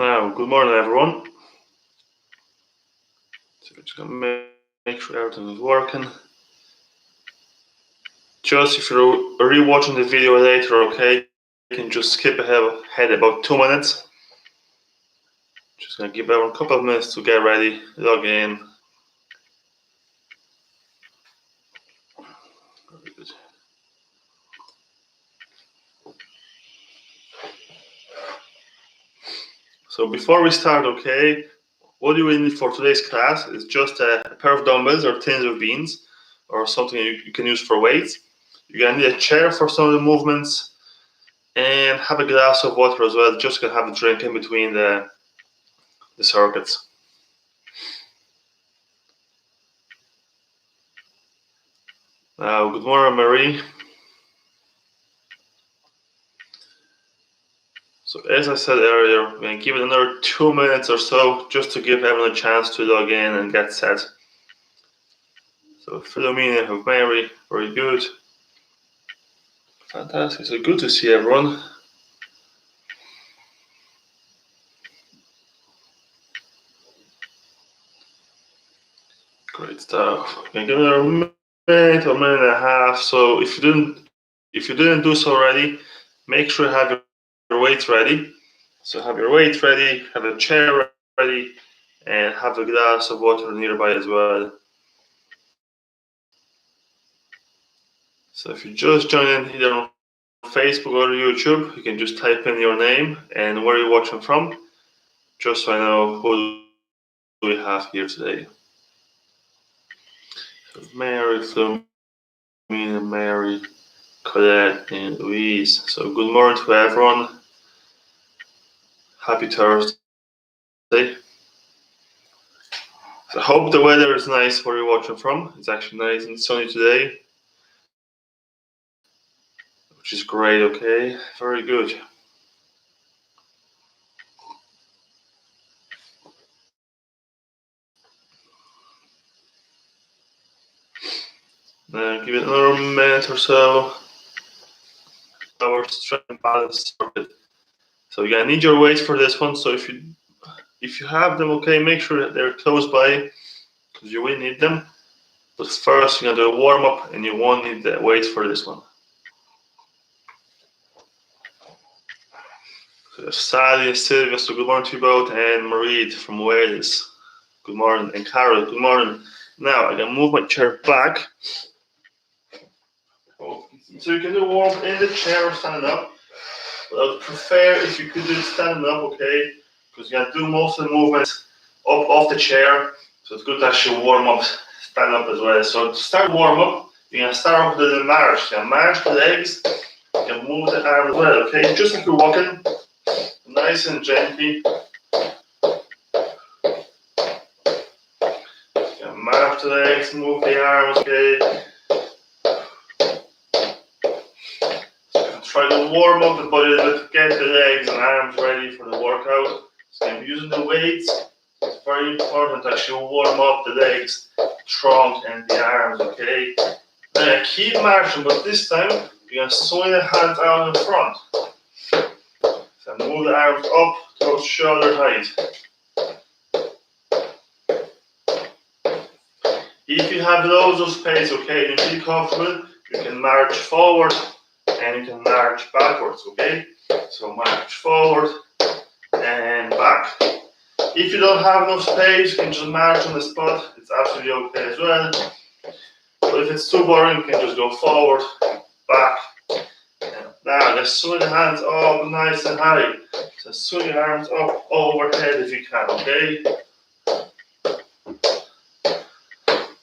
Now, good morning, everyone. So we're just gonna make sure everything is working. Just if you're rewatching the video later, okay, you can just skip ahead about 2 minutes. Just gonna give everyone a couple of minutes to get ready, log in. Very good. So before we start, okay, what you will need for today's class is just a pair of dumbbells or tins of beans or something you can use for weights. You're gonna need a chair for some of the movements and have a glass of water as well. Just gonna have a drink in between the circuits. Now, good morning, Marie. So as I said earlier, we're going to give it another 2 minutes or so just to give everyone a chance to log in and get set. So Philomena, have Mary, very good. Fantastic, so good to see everyone. Great stuff. We're going to give it another minute or minute and a half. So if you didn't do so already, make sure you have your weights ready. So have your weights ready, have a chair ready, and have a glass of water nearby as well. So if you just join in either on Facebook or YouTube, you can just type in your name and where you're watching from, just so I know who we have here today. So Mary, Philomena, Mary, Colette, and Louise. So good morning to everyone. Happy Thursday. So I hope the weather is nice where you're watching from. It's actually nice and sunny today, which is great, okay? Very good. Now give it another minute or so. Our strength and balance circuit. So you're gonna need your weights for this one. So if you have them, okay, make sure that they're close by because you will need them. But first, you're gonna do a warm up, and you won't need the weights for this one. So Sally and Sylvia, so good morning to you both, and Marie from Wales, good morning, and Carol, good morning. Now I'm gonna move my chair back, so you can do a warm up in the chair or standing up. But I would prefer if you could do it standing up, okay? Because you're gonna do most of the movements up off the chair, so it's good to actually warm up, stand up as well. So to start warm up, you're gonna start off with a little march. You're gonna march the legs, you can move the arm as well, okay? Just like you're walking, nice and gently. You can march the legs, move the arms, okay? Try to warm up the body a little bit, get the legs and arms ready for the workout. So I'm using the weights. It's very important to actually warm up the legs, trunk, and the arms, okay? Now keep marching, but this time you're gonna swing the hands out in front. So move the arms up towards shoulder height. If you have loads of space, okay, and you feel comfortable, you can march forward and you can march backwards, okay? So march forward and back. If you don't have enough space, you can just march on the spot. It's absolutely okay as well. But if it's too boring, you can just go forward, back. Now let's swing the hands up nice and high. So swing your arms up overhead if you can, okay?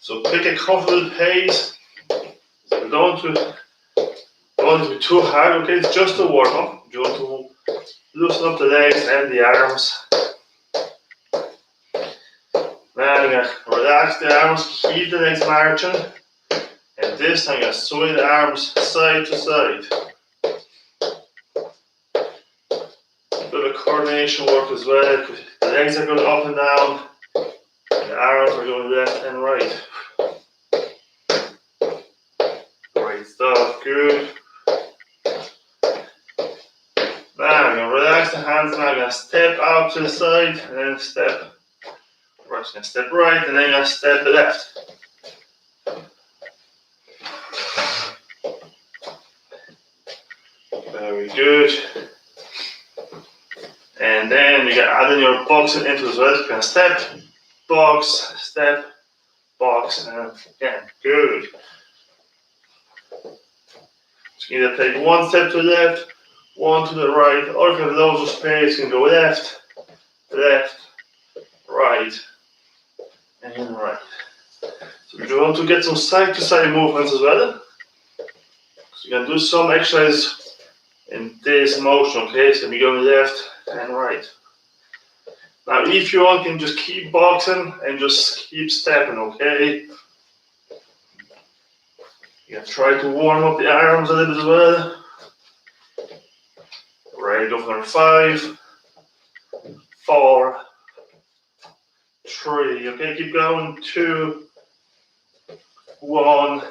So pick a comfortable pace. So don't be too hard, okay? It's just a warm up. You want to loosen up the legs and the arms. Now you're gonna relax the arms, keep the legs marching. And this time you're gonna swing the arms side to side. A bit of coordination work as well. The legs are going up and down. The arms are going left and right. Great stuff, good. Now, now, you're going to relax the hands now, you're going to step out to the side, and then step right, you're going to step right, and then you're going to step the left. Very good. And then you can add in your boxing into it as well. You're going to step, box, and again, good. So you either take one step to the left, one to the right, or if you have loads of space, you can go left, right, and right. So if you want to get some side to side movements as well, so you can do some exercise in this motion, okay? So we go left and right. Now if you want, you can just keep boxing and just keep stepping, okay? You can try to warm up the arms a little bit as well. Right, go for number 5, 4, 3, okay, keep going, 2, 1,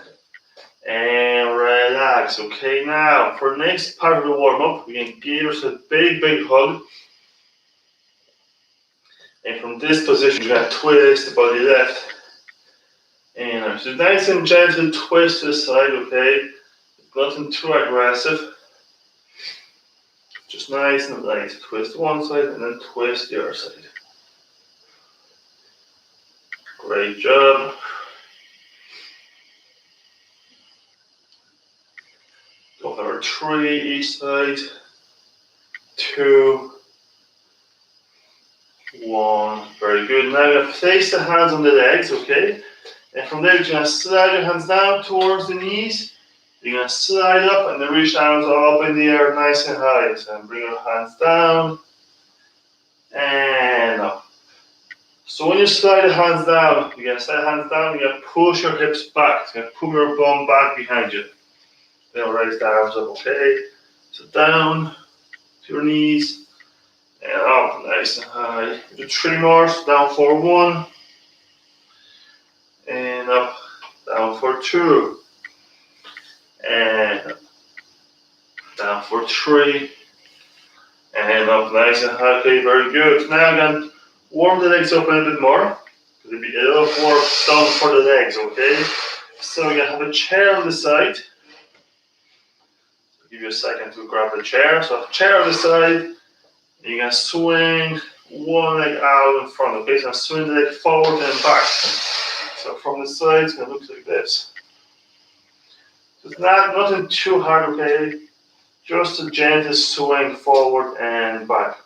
and relax, okay? Now, for the next part of the warm-up, we can give yourself a big hug. And from this position, you're going to twist the body left and right. So nice and gentle twist to the side, okay? Nothing too aggressive. Just nice and light. Twist one side and then twist the other side. Great job. Go for 3 each side. 2, 1. Very good. Now you're going to place the hands on the legs, okay? And from there, you're going to slide your hands down towards the knees. You're going to slide up and then reach arms up in the air nice and high. So bring your hands down and up. So when you slide the hands down, you're going to slide the hands down, you're going to push your hips back. So you're going to pull your bum back behind you. Then raise the arms up, okay? So down to your knees and up nice and high. Do 3 more, so down for 1 and up, down for 2. And down for 3 and up nice and high. Okay, very good. Now I'm going to warm the legs up a little bit more. There'll be a little more done for the legs, okay? So you're going to have a chair on the side. I'll give you a second to grab a chair. So a chair on the side. You're going to swing one leg out in front, okay? So swing the leg forward and back. So from the side, it's going to look like this. It's nothing too hard, okay? Just a gentle swing forward and back.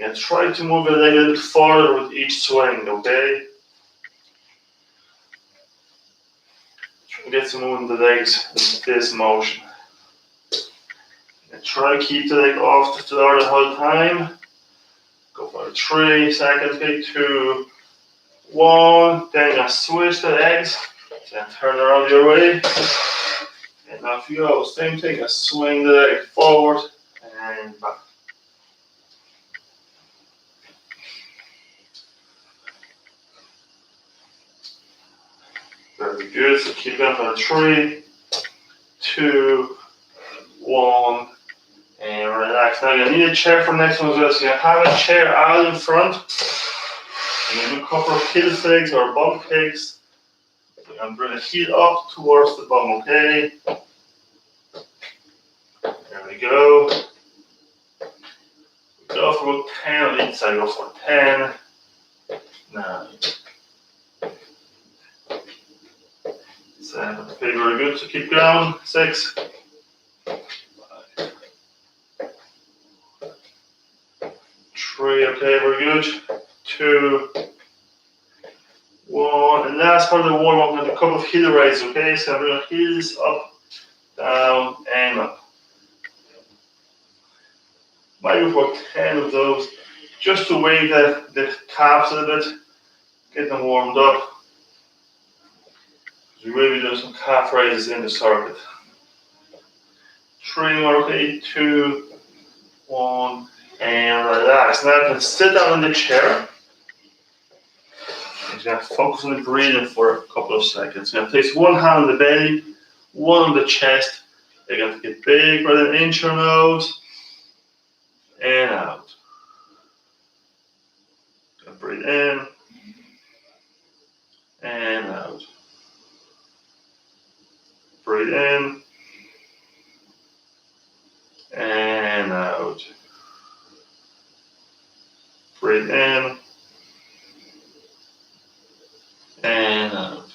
And try to move your leg a little farther with each swing, okay? Try to get some movement in the legs with this motion. And try to keep the leg off the floor the whole time. Go for 3 seconds, okay? 2, 1. Then you're gonna switch the legs. Then turn around your way. And off you go. Same thing, I swing the leg forward and back. Very good. So keep going for 3, 2, 1, and relax. Now you're going to need a chair for the next one as well. So you're going to have a chair out in front. You're going to do a couple of heel flicks or bum kicks. You're going to bring the heel up towards the bum, okay? There we go. Go for about 10 on each side. Go for 10, 9, 7. Okay, very good. So keep going. 6, 5, 3. Okay, very good. 2, 1. And last part of the warm up, we're going to do a couple of heel raises. Okay, so we're going to heels up, down, and up. Might go for 10 of those, just to wake the calves a little bit, get them warmed up. We will be doing some calf raises in the circuit. 3 more, okay, 2, 1, and relax. Now you can sit down in the chair. You're going to focus on the breathing for a couple of seconds. You're going to place one hand on the belly, one on the chest. You're going to get big breath in through your nose. and out. And breathe in and out. Breathe in and out. Breathe in and out.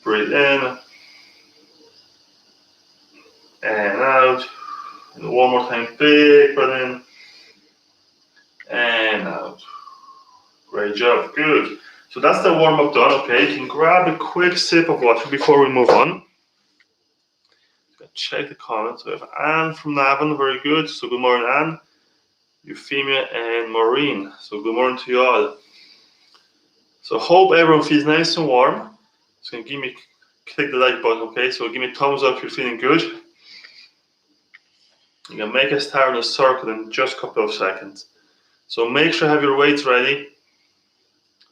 Breathe in and out. And one more time, big breath in and out. Great job, good. So that's the warm-up done, okay? You can grab a quick sip of water before we move on. Check the comments. So we have Anne from Navan, very good. So good morning, Anne. Euphemia and Maureen. So good morning to you all. So hope everyone feels nice and warm. So give me, click the like button, okay? So give me a thumbs up if you're feeling good. You can make a start in a circle in just a couple of seconds. So make sure you have your weights ready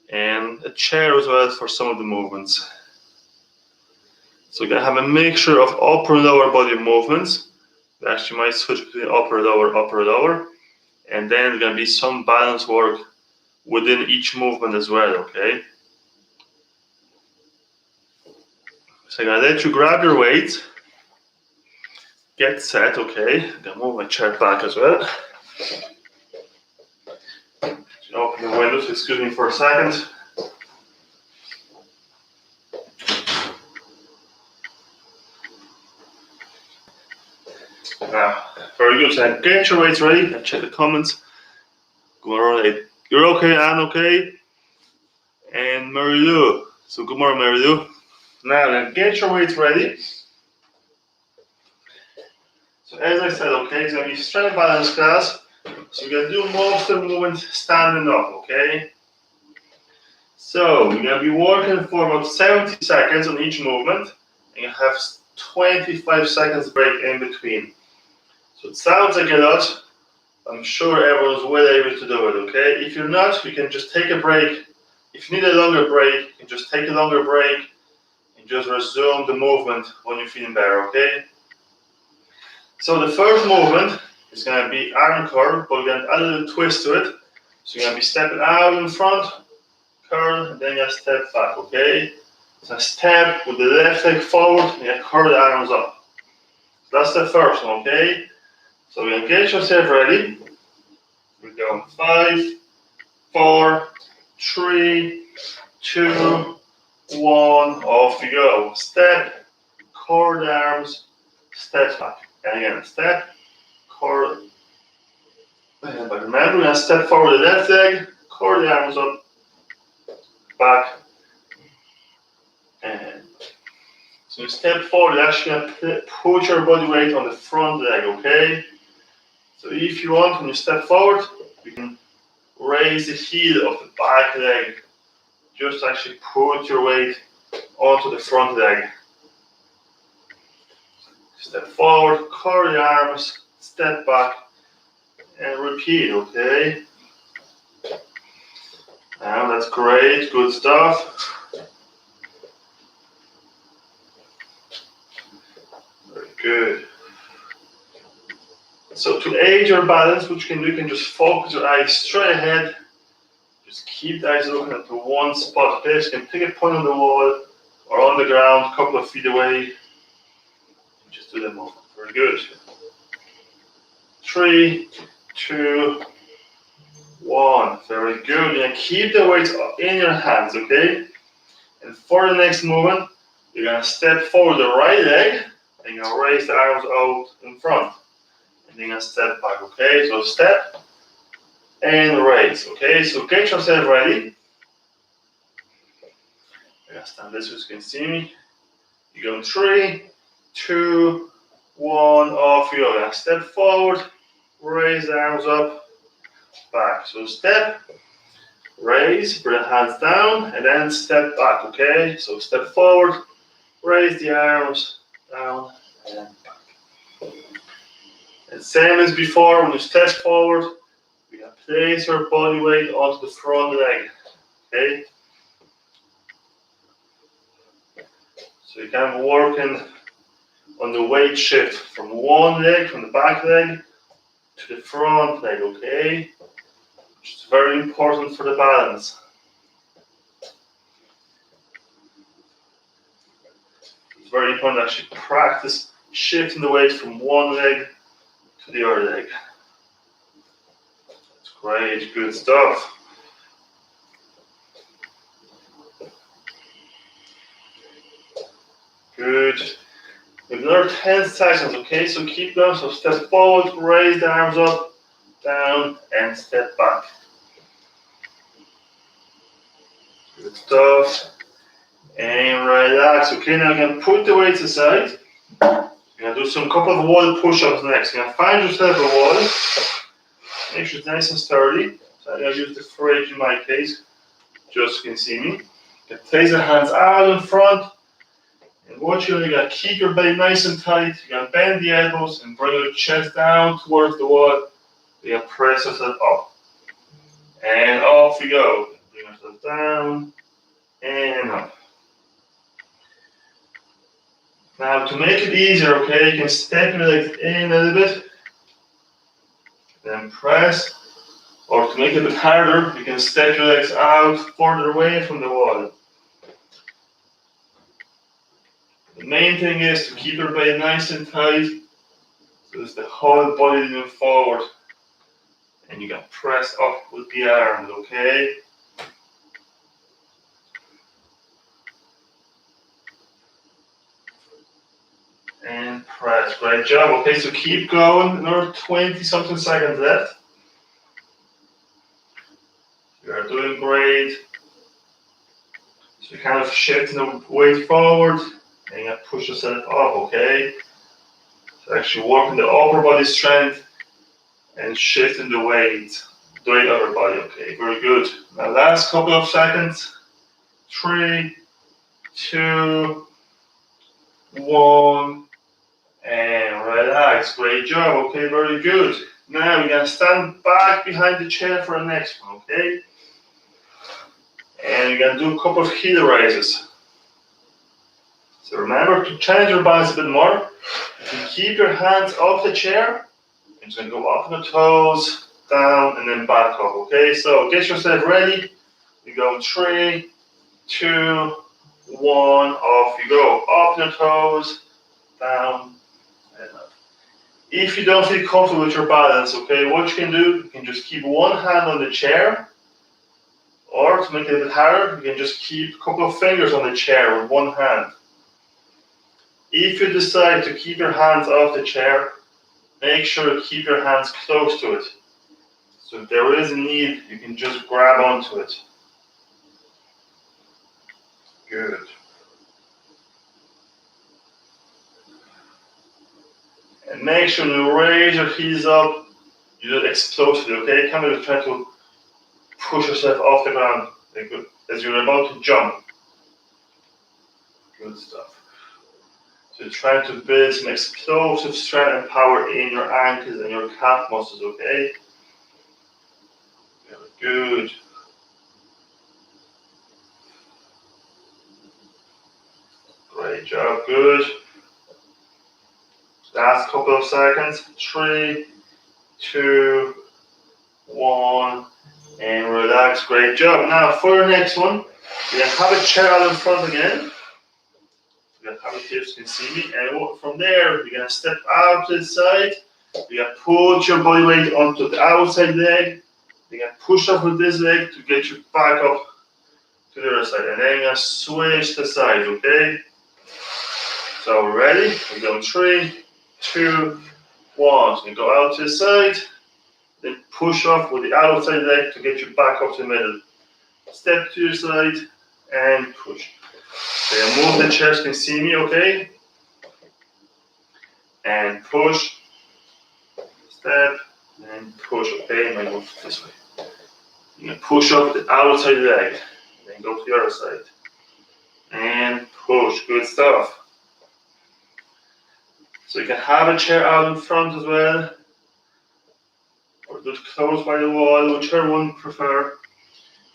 and a chair as well for some of the movements. So you're gonna have a mixture of upper and lower body movements. We actually might switch between upper, lower, and then there's gonna be some balance work within each movement as well, okay? So I'm gonna let you grab your weight, get set, okay? I'm gonna move my chair back as well. Open the windows, excuse me for a second. Now, very good. So get your weights ready. I check the comments. Good morning. You're okay, Anne, okay? And Mary Lou. So good morning, Mary Lou. Now then, get your weights ready. So as I said, okay, it's gonna be strength balance class. So you're gonna do most of the movement standing up, okay? So you're gonna be working for about 70 seconds on each movement, and you have 25 seconds break in between. So it sounds like a lot. I'm sure everyone's well able to do it, okay? If you're not, you can just take a break. If you need a longer break, you can just take a longer break and just resume the movement when you're feeling better, okay? So the first movement is going to be arm curl, but we're going to add a little twist to it. So you're going to be stepping out in front, curl, and then you're going to step back, okay? So step with the left leg forward, and you curl the arms up. That's the first one, okay? So we're going to get yourself ready. We're going 5, 4, 3, 2, 1, off you go. Step, curl the arms, step back. And again, step, curl, and back. Remember, we're going to step forward the left leg, curl the arms up, back, and so you step forward, you're actually going to put your body weight on the front leg, okay? So if you want, when you step forward, you can raise the heel of the back leg. Just actually put your weight onto the front leg. Step forward, curl the arms, step back, and repeat, okay? Now that's great, good stuff. Very good. So to aid your balance, what you can just focus your eyes straight ahead. Just keep the eyes looking at the one spot. Okay, so you can pick a point on the wall or on the ground, a couple of feet away. And just do that movement. Very good. 3, 2, 1. Very good. And keep the weights in your hands, okay? And for the next movement, you're gonna step forward the right leg and you're gonna raise the arms out in front. And then you're gonna step back, okay? So step and raise, okay? So get yourself ready. I'm gonna stand this so you can see me. You're going 3, 2, 1, off you go. You're gonna step forward, raise the arms up, back. So step, raise, bring the hands down, and then step back, okay? So step forward, raise the arms, down, and back. And same as before, when you step forward, you can place your body weight onto the front leg, okay? So you can work in on the weight shift from one leg, from the back leg, to the front leg, okay? Which is very important for the balance. It's very important to actually practice shifting the weight from one leg to the other leg. That's great, good stuff. Good. We have another 10 seconds, okay? So keep going. So step forward, raise the arms up, down, and step back. Good stuff. And relax. Okay, now you're going to put the weights aside. You're going to do some couple of wall push-ups next. You're going to find yourself a wall. Make sure it's nice and sturdy. So I'm going to use the fridge in my case, just so you can see me. You can place your hands out in front. And what you're going to keep your belly nice and tight. You're going to bend the elbows and bring your chest down towards the wall. You're going to press yourself up. And off you go. Bring yourself down and up. Now to make it easier, okay, you can step your legs in a little bit. Then press. Or to make it a bit harder, you can step your legs out further away from the wall. The main thing is to keep your belly nice and tight, so it's the whole body leaning forward, and you can press up with the arms, okay? And press, great job, okay, so keep going, another 20 something seconds left. You're doing great. So you're kind of shifting the weight forward, and you push yourself up, okay? So actually working the upper body strength and shifting the weight upper body, okay? Very good. Now last couple of seconds. 3, 2, 1, and relax. Great job, okay? Very good. Now we're gonna stand back behind the chair for the next one, okay? And you're gonna do a couple of heel raises. So remember to change your balance a bit more. You can keep your hands off the chair. You're just going to go up on the toes, down, and then back up, okay? So get yourself ready. You go 3, 2, 1, off you go. Up on the toes, down, and up. If you don't feel comfortable with your balance, okay, what you can do, you can just keep one hand on the chair, or to make it a bit harder, you can just keep a couple of fingers on the chair with one hand. If you decide to keep your hands off the chair, make sure to keep your hands close to it. So if there is a need, you can just grab onto it. Good. And make sure you raise your heels up. You do it explosively, okay? Kind of try to push yourself off the ground as you're about to jump. Good stuff. So try to build some explosive strength and power in your ankles and your calf muscles, okay? Very good. Great job, good. Last couple of seconds. 3, 2, 1, and relax. Great job. Now for your next one, you're gonna have a chair out in front again. You're gonna have it here so you can see me. And from there, you're gonna step out to the side. You're gonna put your body weight onto the outside leg. You're gonna push up with this leg to get you back up to the other side. And then you're gonna switch the sides, okay? So ready? We're going 3, 2, 1. So you go out to the side, then push off with the outside leg to get you back up to the middle. Step to your side and push. So you move the chair so you can see me, okay? And push, step, and push, okay? And I go this way. You can push up the outside leg, then go to the other side. And push, good stuff. So you can have a chair out in front as well, or just close by the wall, whichever one you prefer,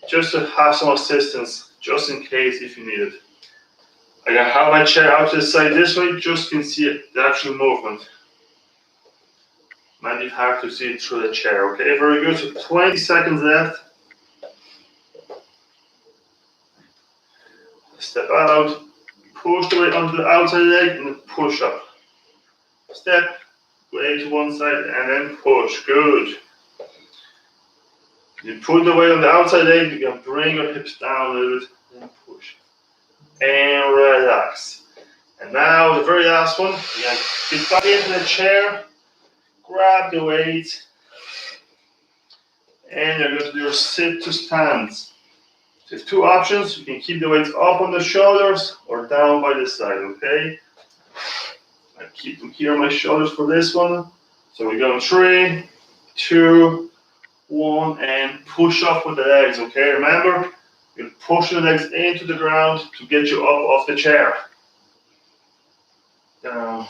just to have some assistance, just in case if you need it. I have my chair out to the side this way, just can see it, the actual movement. Might be hard to see it through the chair. Okay, very good. So 20 seconds left. Step out, push the weight onto the outside leg, and then push up. Step, weight to one side, and then push. Good. You put the weight on the outside leg, you can bring your hips down a little bit, and push. And relax. And now the very last one, you can get back into the chair, grab the weight, and you're going to do your sit to stands. So there's two options. You can keep the weights up on the shoulders or down by the side, okay? I keep them here on my shoulders for this one. So we go 3, 2, 1, and push up with the legs, okay? Remember, you're pushing the legs into the ground to get you up off the chair. Down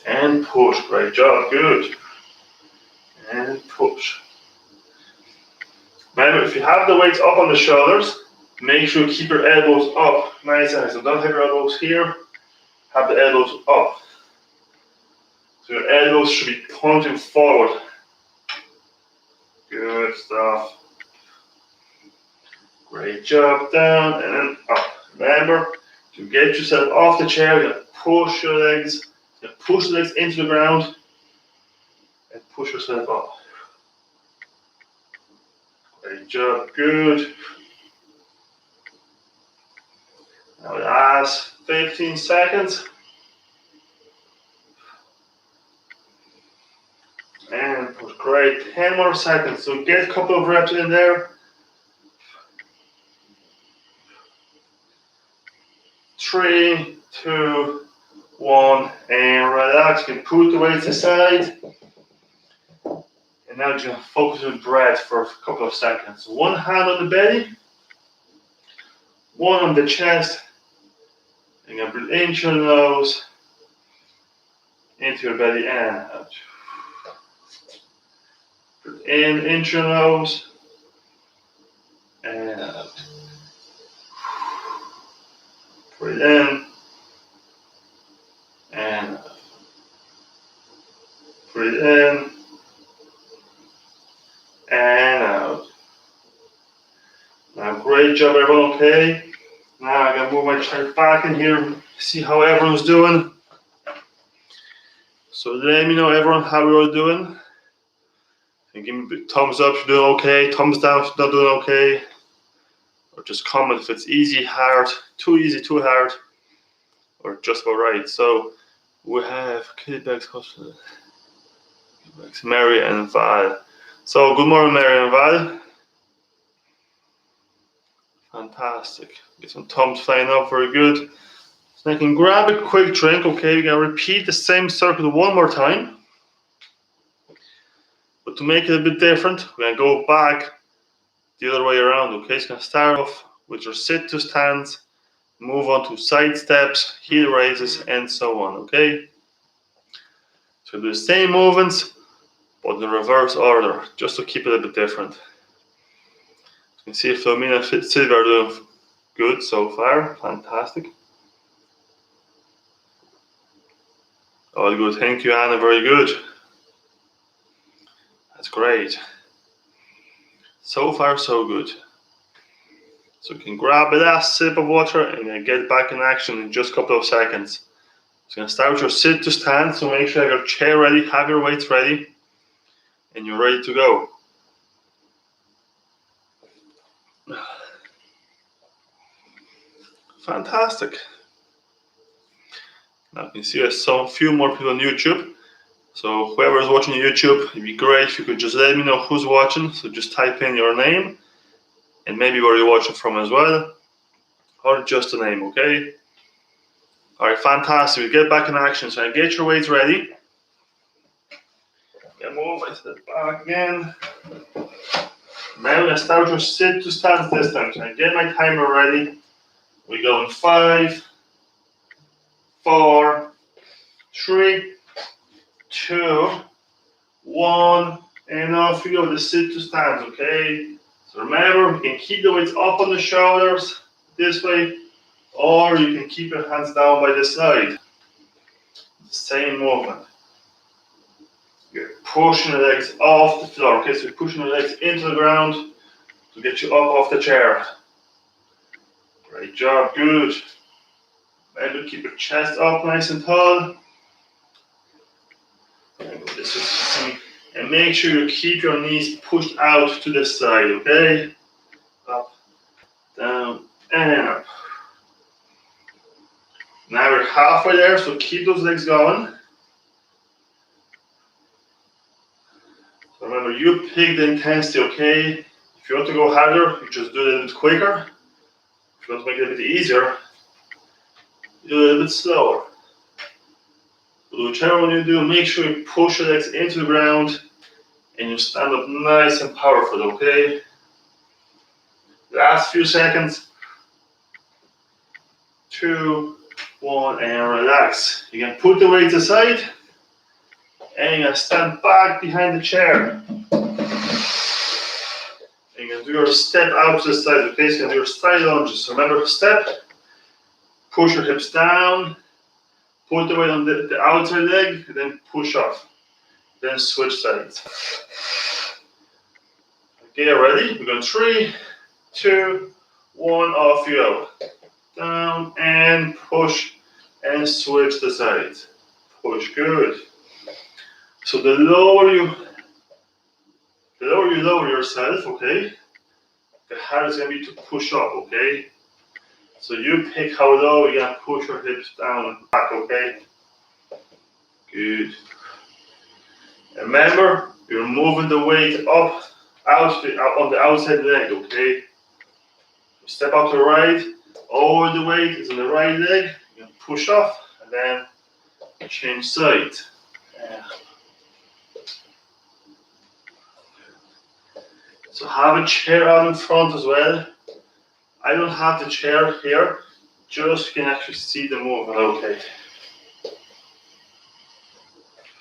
and push. Great job, good. And push. Remember, if you have the weights up on the shoulders, make sure you keep your elbows up. Nice and nice. So don't have your elbows here. Have the elbows up. So your elbows should be pointing forward. Good stuff. Great job. Down and then up. Remember, to get yourself off the chair, you push your legs. You push the legs into the ground and push yourself up. Great job, good. Now last 15 seconds. And push, great, 10 more seconds. So get a couple of reps in there. 3, 2, 1, and relax. You can put the weights aside. And now you're going to focus on breath for a couple of seconds. So one hand on the belly, one on the chest. You're going to breathe into your nose, into your belly, and out. Breathe in, into your nose, and out. Breathe in, and out. Breathe in, and out. Now, great job, everyone, okay? Now I'm going to move my chair back in here, see how everyone's doing. So let me know, everyone, how you're all doing. And give me a big thumbs up if you're doing okay, thumbs down if you're not doing okay. Or just comment if it's easy, hard, too easy, too hard, or just about right. So we have Kittybags, Mary and Val. So good morning, Mary and Val. Fantastic. Get some thumbs flying up, very good. So I can grab a quick drink, okay? We're gonna repeat the same circle one more time. But to make it a bit different, we're gonna go back the other way around, okay? So you're gonna start off with your sit to stands, move on to side steps, heel raises, and so on, okay? So do the same movements, but in the reverse order, just to keep it a bit different. You can see if Flomina and Silvia are doing good so far, fantastic. All good, thank you, Anna, very good. That's great. So far, so good. So you can grab a last sip of water and get back in action in just a couple of seconds. So you're going to start with your sit to stand, so make sure you have your chair ready, have your weights ready, and you're ready to go. Fantastic. Now you can see there's a few more people on YouTube. So whoever is watching YouTube, it'd be great if you could just let me know who's watching. So just type in your name and maybe where you're watching from as well, or just a name, okay? All right, fantastic. We get back in action. So get your weights ready. Move, I step back again. Now let's start your sit to stand this time. So I get my timer ready. We go in 5, 4, 3, 2, 1, and off we go with the sit to stands, okay? So remember, we can keep the weights up on the shoulders, this way, or you can keep your hands down by the side. Same movement. You're pushing your legs off the floor, okay? So you're pushing your legs into the ground to get you up off the chair. Great job, good. Remember, keep your chest up nice and tall. This is see. And make sure you keep your knees pushed out to the side, okay? Up, down, and up. Now we're halfway there, so keep those legs going. So remember, you pick the intensity, okay? If you want to go harder, you just do it a little bit quicker. If you want to make it a bit easier, you do it a little bit slower. But whichever one you do, make sure you push your legs into the ground and you stand up nice and powerful, okay? Last few seconds. 2, 1, and relax. You can put the weights aside and you can stand back behind the chair. And you can do your step out to the side, okay? So you can do your side lunges. So remember, step, push your hips down, put the weight on the outside leg, and then push off. Then switch sides. Okay, ready? We're going 3, 2, 1, off you go. Down and push and switch the sides. Push, good. So the lower you lower yourself, okay, the harder it's going to be to push up, okay? So you pick how low you're going to push your hips down and back, okay? Good. Remember, you're moving the weight up, out on the outside leg, okay? Step out to the right, all the weight is on the right leg, you can push off, and then change sides. Yeah. So have a chair out in front as well. I don't have the chair here, just you can actually see the movement, okay.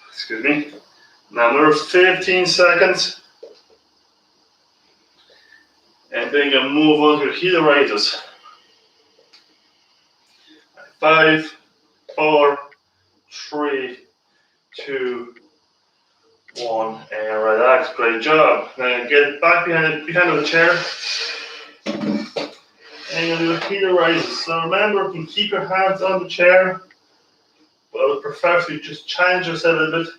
Excuse me. Now another 15 seconds. And then you move on to your heel raises. 5, 4, 3, 2, 1, and relax. Great job. Now get back behind the chair. And you'll do your heel raises. So remember, you can keep your hands on the chair, but I would prefer if you just challenge yourself a little bit.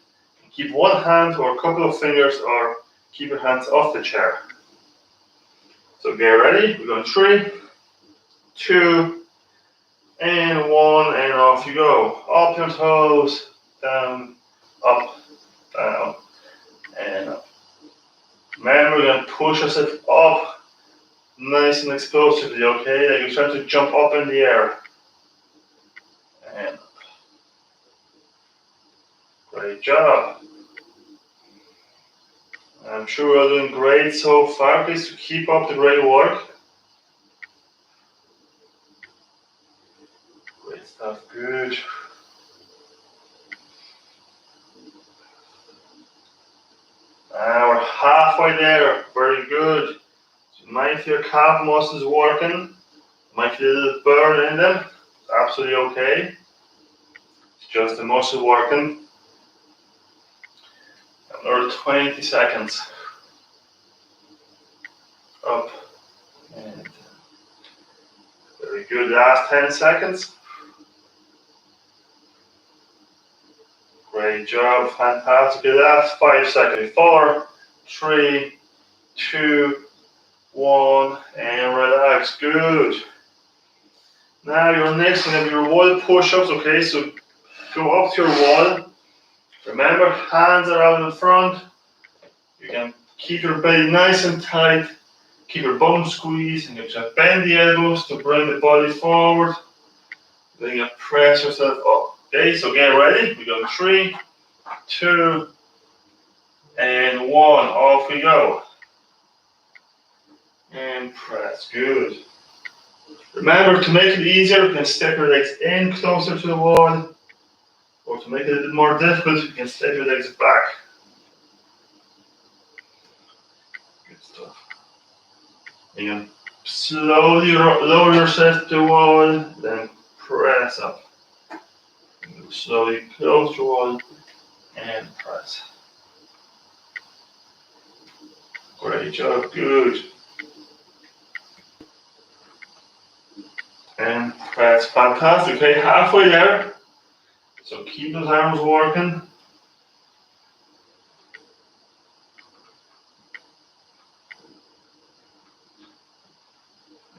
Keep one hand or a couple of fingers, or keep your hands off the chair. So get ready. We're going 3, 2, and 1, and off you go. Up your toes, down, up, down, and up. Remember, we're going to push yourself up nice and explosively, okay? Like you're trying to jump up in the air. And up. Great job. I'm sure we're doing great so far. Please keep up the great work. Great stuff, good. Now we're halfway there, very good. So you might feel your calf muscles working, you might feel a little burn in them, it's absolutely okay. It's just the muscle working. Another 20 seconds. Up and very good. Last 10 seconds. Great job, fantastic. Last 5 seconds. 4, 3, 2, 1, and relax. Good. Now your next one will be your wall push-ups. Okay, so go up to your wall. Remember, hands are out in front. You can keep your belly nice and tight. Keep your bum squeezed, and you just bend the elbows to bring the body forward. Then you press yourself up. Okay, so get ready. We go 3, 2, and 1. Off we go. And press. Good. Remember, to make it easier, you can step your legs in closer to the wall. Or to make it a little more difficult, you can step your legs back. Good stuff. You can Slowly lower yourself to the wall, then press up. Slowly close the wall and press. Great job, good. And press, fantastic. Okay, halfway there. So keep those arms working.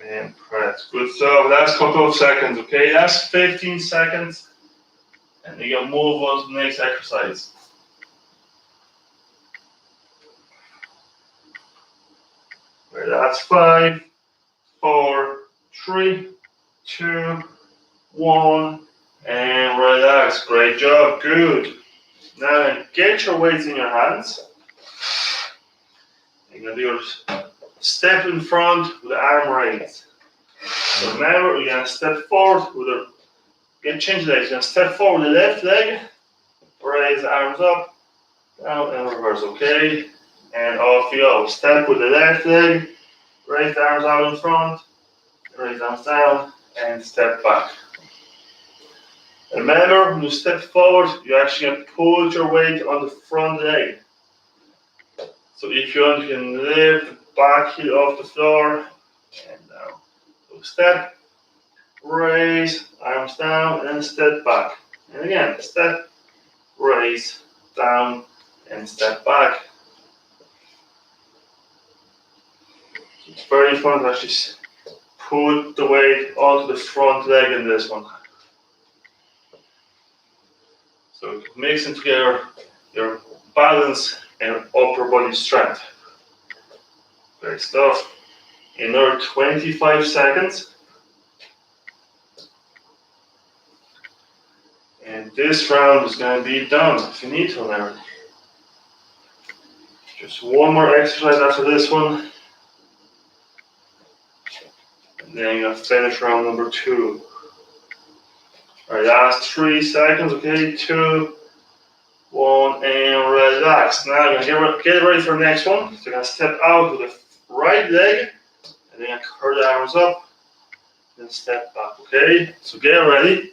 And press. Good stuff. Last couple of seconds, okay? Last 15 seconds. And you can move on to the next exercise. Okay, that's 5, 4, 3, 2, 1. And relax. Great job. Good. Now get your weights in your hands. You're going to do your step in front with the arm raised. So remember, you're going to step forward with the change the legs. You're going to step forward with the left leg, raise the arms up, down and reverse, okay? And off you go. Step with the left leg, raise the arms out in front, raise the arms down, and step back. Remember, when you step forward, you're actually going to put your weight on the front leg. So if you want, you can lift the back heel off the floor, and down. So step, raise, arms down, and step back. And again, step, raise, down, and step back. It's very important to actually put the weight onto the front leg in this one. So mixing together your balance and upper body strength. Great stuff. Another 25 seconds. And this round is going to be done. Finito now. Just one more exercise after this one. And then you're going to finish round number 2. Alright, last 3 seconds, okay? 2, 1, and relax. Now you're going to get ready for the next one. So you're going to step out with the right leg, and then curl the arms up, then step back, okay? So get ready.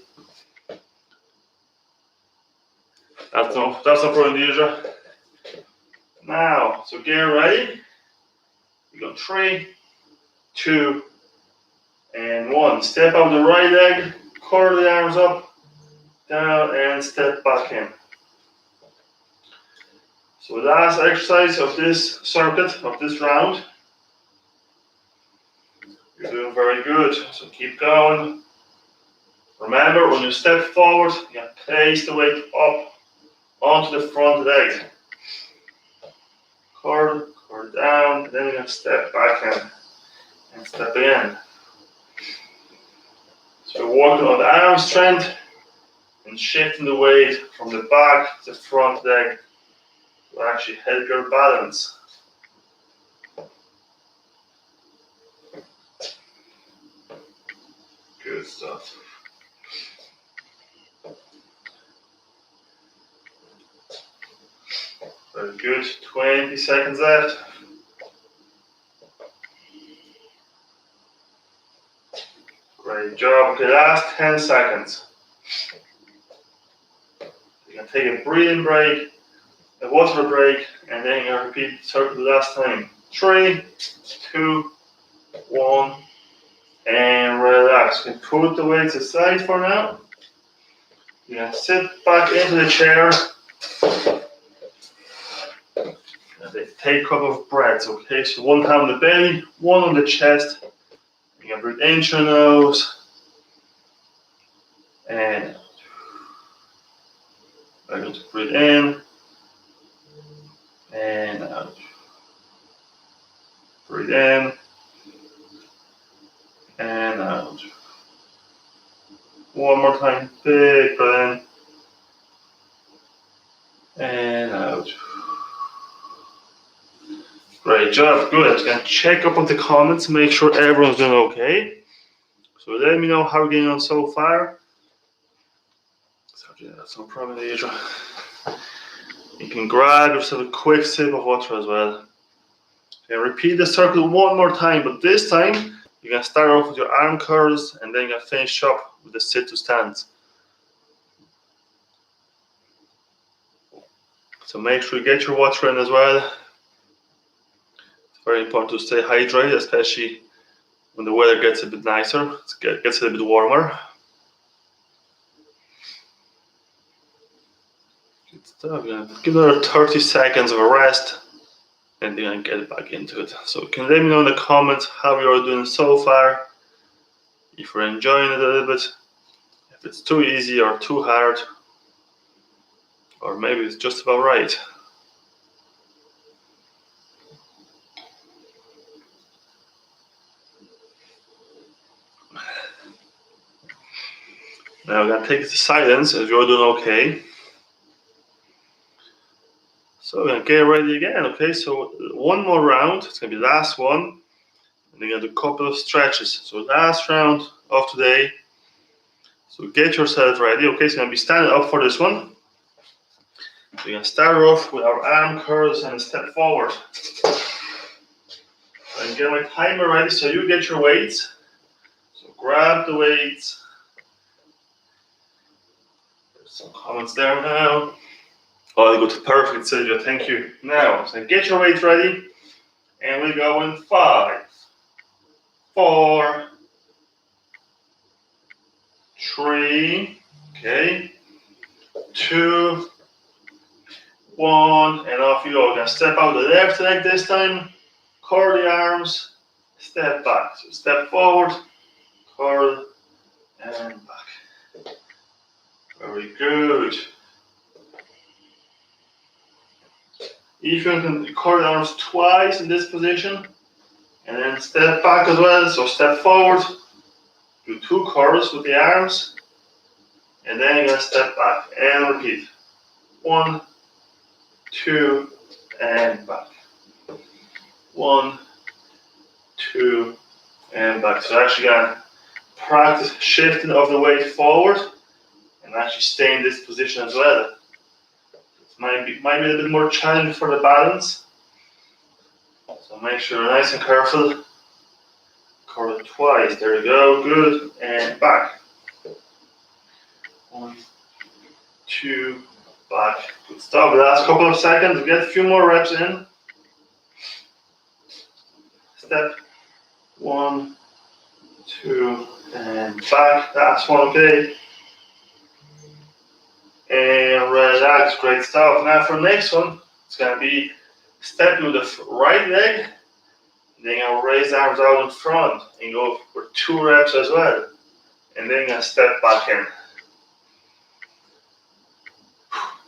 That's no problem, Deidre. Now, so get ready. You go 3, 2, and 1. Step out the right leg, curl the arms up, down, and step back in. So last exercise of this circuit, of this round. You're doing very good, so keep going. Remember, when you step forward, you can place the weight up onto the front leg. Curl down, then you're going to step back in and step in. So you're working on the arm strength and shifting the weight from the back to the front leg to actually help your balance. Good stuff. Very good. 20 seconds left. Great job. Okay, last 10 seconds. You can take a breathing break, a water break, and then you repeat the circle the last time. 3, 2, 1, and relax. You can put the weights aside for now. You can sit back into the chair. Take a couple of breaths, okay? So one hand on the belly, one on the chest. You can breathe in through your nose. And I'm going to breathe in. And out. Breathe in. And out. One more time. Big breath in. And out. Great job, good. I'm just going to check up on the comments, make sure everyone's doing okay. So let me know how we're getting on so far. So yeah, that's no problem, Deidre. You can grab yourself a quick sip of water as well. Okay, repeat the circle one more time, but this time You can start off with your arm curls and then you can finish up with the sit to stands. So make sure you get your water in as well. It's very important to stay hydrated, especially when the weather gets a bit nicer, it gets a little bit warmer. Good stuff, yeah. Give another 30 seconds of a rest and then get back into it. So you can let me know in the comments how you're doing so far, if you're enjoying it a little bit, if it's too easy or too hard, or maybe it's just about right. Now we're gonna take it to silence if you're doing okay. So we're gonna get ready again, okay? So one more round, it's gonna be the last one, and then we're gonna do a couple of stretches. So last round of today. So get yourself ready, okay? So you're gonna be standing up for this one. We're gonna start off with our arm curls and a step forward. And get my timer ready so you get your weights. So grab the weights. There's some comments there now. Oh, you got perfect, Sylvia, thank you. Now, so get your weights ready. And we go in 5, 4, 3, okay, 2, 1, and off you go. We're gonna step out the left leg this time, curl the arms, step back. So step forward, curl, and back. Very good. If you can curl the arms twice in this position, and then step back as well. So step forward, do 2 curls with the arms, and then you're gonna step back and repeat. 1, 2, and back. 1, 2, and back. So actually gonna practice shifting of the weight forward and actually stay in this position as well. It might be a little bit more challenging for the balance. So make sure you're nice and careful. Curl it twice. There we go. Good. And back. 1, 2, back. Good stuff. The last couple of seconds. Get a few more reps in. Step 1, 2, and back. Last one, okay. And relax. Great stuff. Now for the next one, it's going to be stepping with the right leg. Then you're going to raise the arms out in front and go for 2 reps as well. And then you're going to step back in.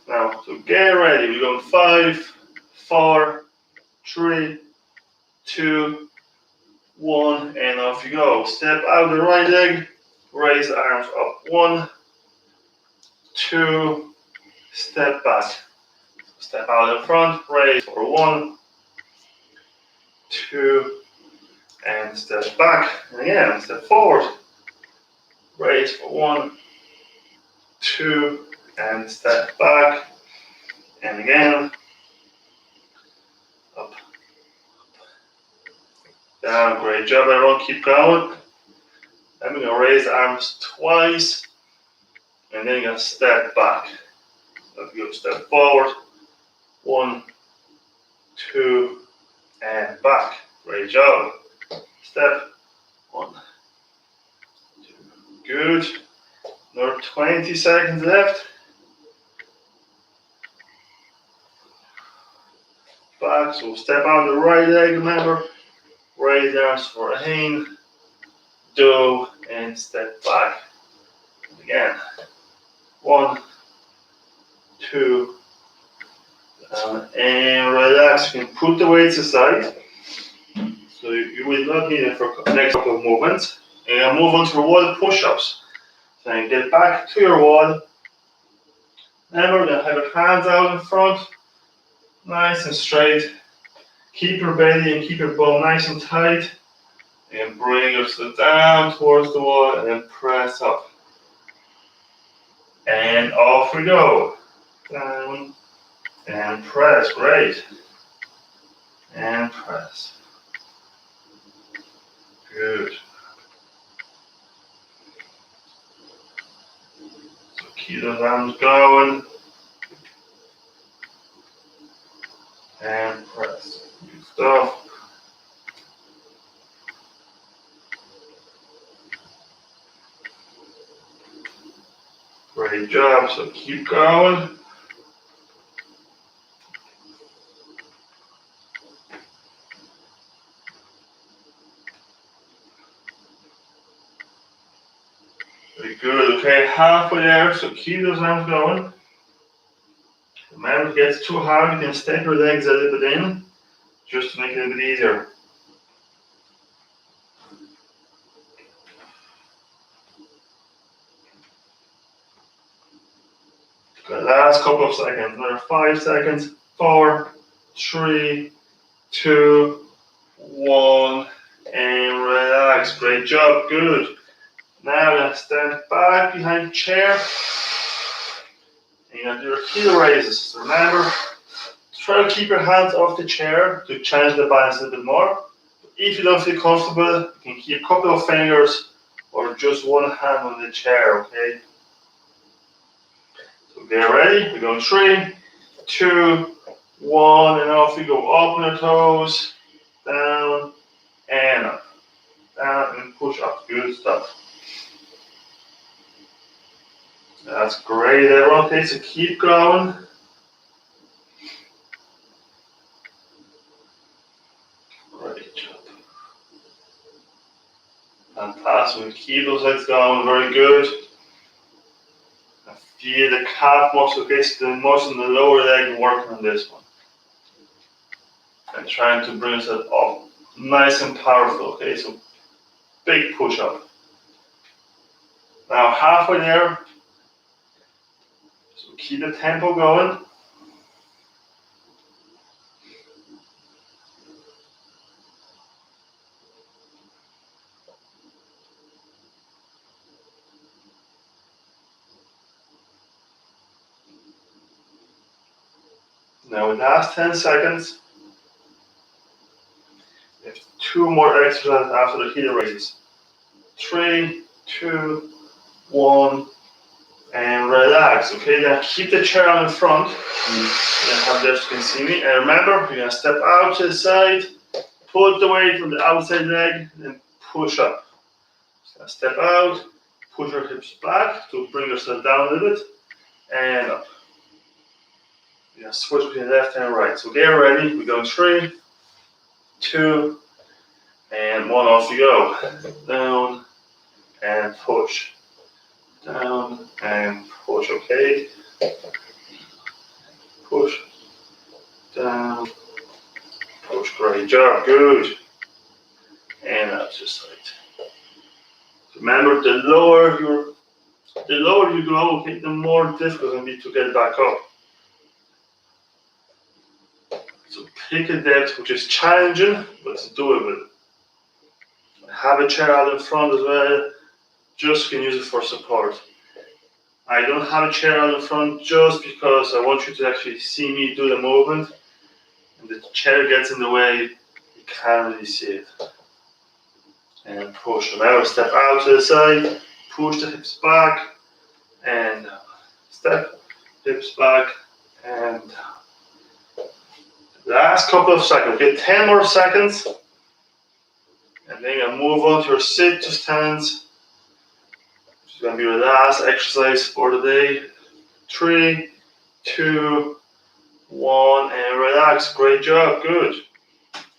Now, so get ready. We're going 5, 4, 3, 2, 1, and off you go. Step out the right leg, raise the arms up. 1, 2, step back. Step out in front, raise for 1, 2, and step back. And again, step forward, raise for 1, 2, and step back. And again, up, down. Great job, everyone. Keep going. Then we're gonna raise the arms twice, and then you're gonna step back. So you go step forward, 1, 2, and back. Great job. Step 1, 2. Good. Another 20 seconds left. Back. So step out the right leg. Remember, raise the arms for a hand. Do and step back. Again. 1, 2, and relax. You can put the weights aside. So you will not need it for the next couple of movements. And I'll move on to wall push-ups. So you get back to your wall. Remember, then have your hands out in front, nice and straight. Keep your belly and keep your bum nice and tight. And bring yourself down towards the wall and then press up. And off we go. Down and press. Great. And press. Good. keep those arms going. And press. Good stuff. Great job. So keep going. Very good. Okay, halfway there. So keep those arms going. Remember, if it gets too hard, you can step your legs a little bit in, just to make it a bit easier. Okay, last couple of seconds. Another 5 seconds. 4, 3, 2, 1, and relax. Great job. Good. Now we're going to stand back behind the chair. And you're going to do your heel raises. So remember, try to keep your hands off the chair to change the balance a little bit more. If you don't feel comfortable, you can keep a couple of fingers or just one hand on the chair, okay? So get ready. We're going 3, 2, 1, and off we go. Up on your toes, down, and up. Down and push up. Good stuff. That's great, everyone. Okay, so keep going. Great job. Fantastic. Keep those legs going. Very good. Feel the calf muscle, okay, so the muscle in the lower leg working on this one. And trying to bring yourself up nice and powerful, okay, so big push up. Now halfway there, so keep the tempo going. Now in the last 10 seconds, you have 2 more exercises after the heel raises. 3, 2, 1, and relax. Okay, now keep the chair on in front. And have this, you can see me. And remember, you're going to step out to the side, put the weight on the outside leg, and push up. So step out, push your hips back to bring yourself down a little bit, and up. You're going to switch between left and right. So get ready. We're going 3, 2, and 1. Off you go. Down and push. Down and push. Okay. Push. Down. Push. Great job. Good. And out to the side. Remember, the lower you go, okay, the more difficult it will be to get back up. So pick a depth which is challenging, but it's doable. Have a chair out in front as well, just can use it for support. I don't have a chair out in front just because I want you to actually see me do the movement. And the chair gets in the way, you can't really see it. And push. Remember, step out to the side, push the hips back, and step, hips back, and last couple of seconds. Okay, 10 more seconds. And then you're going to move on to your sit to stands. Which is going to be your last exercise for the day. 3, 2, 1, and relax. Great job. Good.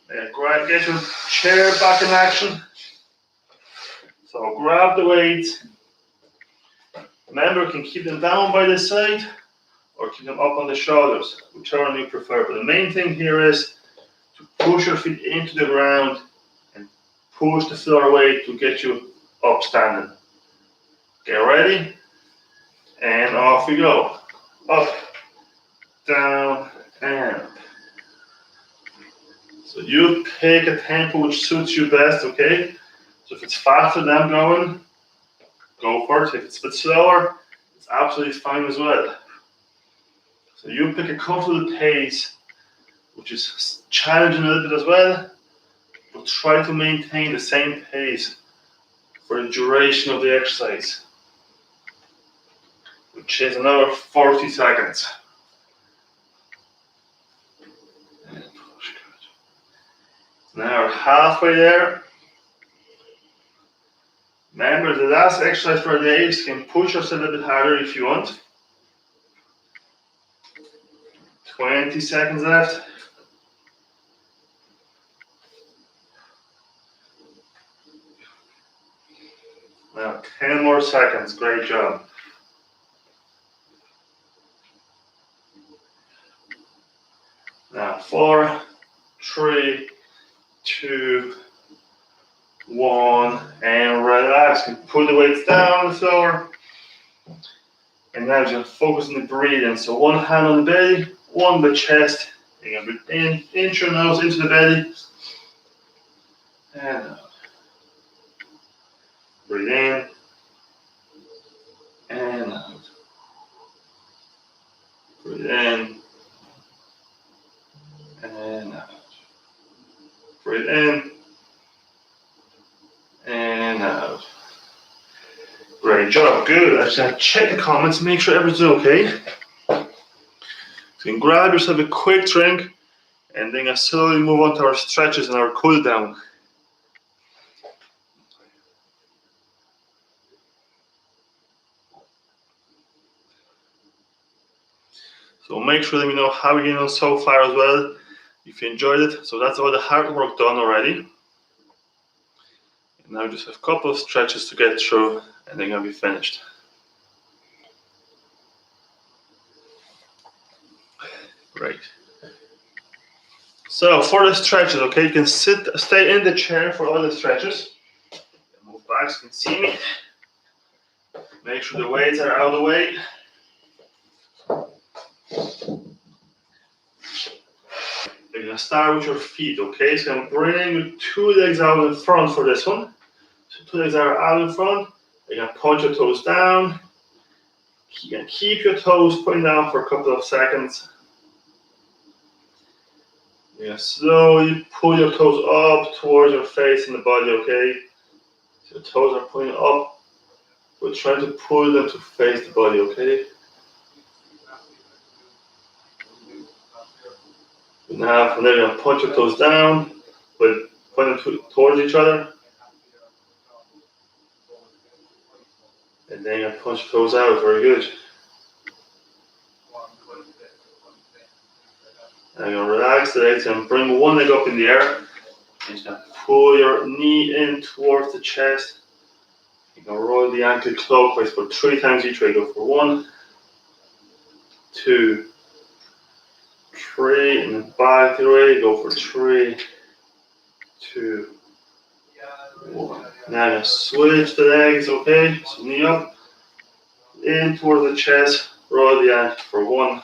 And get your chair back in action. So grab the weights. Remember, you can keep them down by the side or keep them up on the shoulders, whichever you prefer. But the main thing here is to push your feet into the ground and push the floor away to get you up standing. Get ready, and off we go. Up, down, and up. So you pick a tempo which suits you best, okay? So if it's faster than I'm going, go for it. If it's a bit slower, it's absolutely fine as well. So you pick a comfortable pace, which is challenging a little bit as well, but try to maintain the same pace for the duration of the exercise. which is another 40 seconds. Now we're halfway there. Remember, the last exercise for the day is you can push yourself a little bit harder if you want. 20 seconds left. Now 10 more seconds. Great job. Now 4, 3, 2, 1, and relax. And put the weights down on the floor. And now just focus on the breathing. So one hand on the belly, one on the chest. You're going to breathe in through your nose into the belly. And out. Breathe in. And out. Breathe in. And out. Breathe in. And out. Great job, good. I just have to check the comments, make sure everything's okay. So you can grab yourself a quick drink and then slowly move on to our stretches and our cool down. So make sure that we know how we're getting on so far as well, if you enjoyed it. So that's all the hard work done already. And now just have a couple of stretches to get through and then I'll be finished. Great. So for the stretches, okay, you can stay in the chair for all the stretches. Move back so you can see me. Make sure the weights are out of the way. You're going to start with your feet, okay? So I'm bringing your 2 legs out in front for this one. So 2 legs are out in front. You're going to point your toes down. You're going to keep your toes pointing down for a couple of seconds. You're going to slowly pull your toes up towards your face and the body, okay? So your toes are pointing up. We're trying to pull them to face the body, okay? Now from there, you're going to point your toes down, but point them towards each other. And then you're going to punch your toes out, very good. Now you're going to relax the legs and bring one leg up in the air. And you're going to pull your knee in towards the chest. You're going to roll the ankle clockwise for 3 times each way. Go for 1, 2, 3, and then back the way. Go for 3, 2, 1. Now just switch the legs, okay? So knee up, in towards the chest, roll the ankle for 1,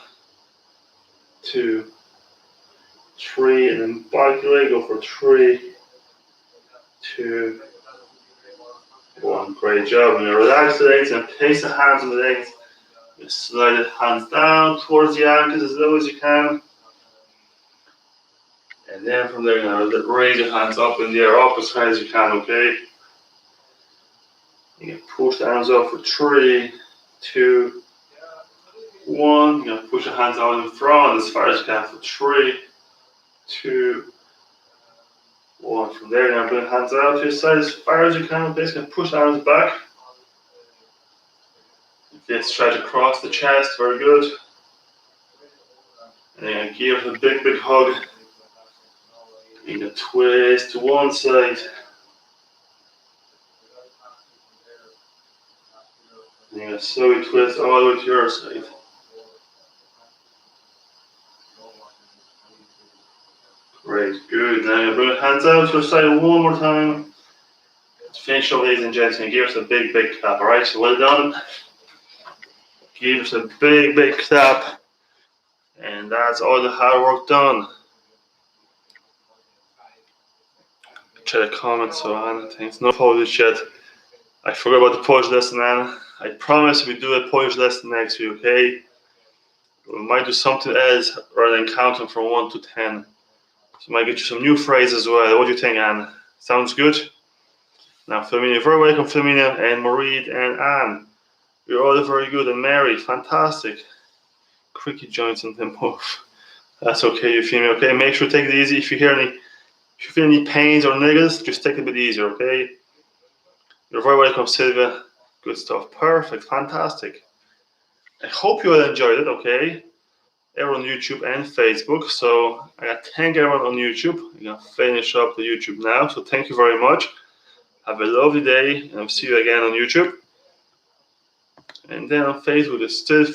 2, 3, and then back the way. Go for 3, 2, 1. Great job. And you relax the legs and place the hands on the legs. You slide the hands down towards the ankles as low as you can. And then from there, you're going to raise your hands up in the air, up as high as you can, okay? You can push the hands up for 3, 2, 1. You're going to push your hands out in front as far as you can for 3, 2, 1. From there, you're going to bring the hands out to your side as far as you can. Basically, push the arms back. Then stretch across the chest, very good. And then give it a big, big hug. You can twist to one side. And you're going to slowly twist all the way to your side. Great, good. Now you're going to bring the hands out to your side one more time. Let's finish up, ladies and gents, and give us a big, big clap. Alright, so well done. Give us a big, big clap. And that's all the hard work done. Check the comments, so Anna, thanks. No Polish yet. I forgot about the Polish lesson, Anna. I promise we do a Polish lesson next week, okay? We might do something else rather than counting from 1 to 10. So I might get you some new phrases as well. What do you think, Anna? Sounds good? Now, Flaminia, very welcome, Flaminia, and Maureen and Anne. You're all very good. And Mary, fantastic. Cricket joints in the move. That's okay, you feel me, okay? Make sure to take it easy. If you feel any pains or niggles, just take it a bit easier, okay? You're very welcome, Sylvia. Good stuff. Perfect. Fantastic. I hope you all enjoyed it, okay? Everyone on YouTube and Facebook. So I got to thank everyone on YouTube. I'm going to finish up the YouTube now. So thank you very much. Have a lovely day, and I'll see you again on YouTube. And then on Facebook, there's still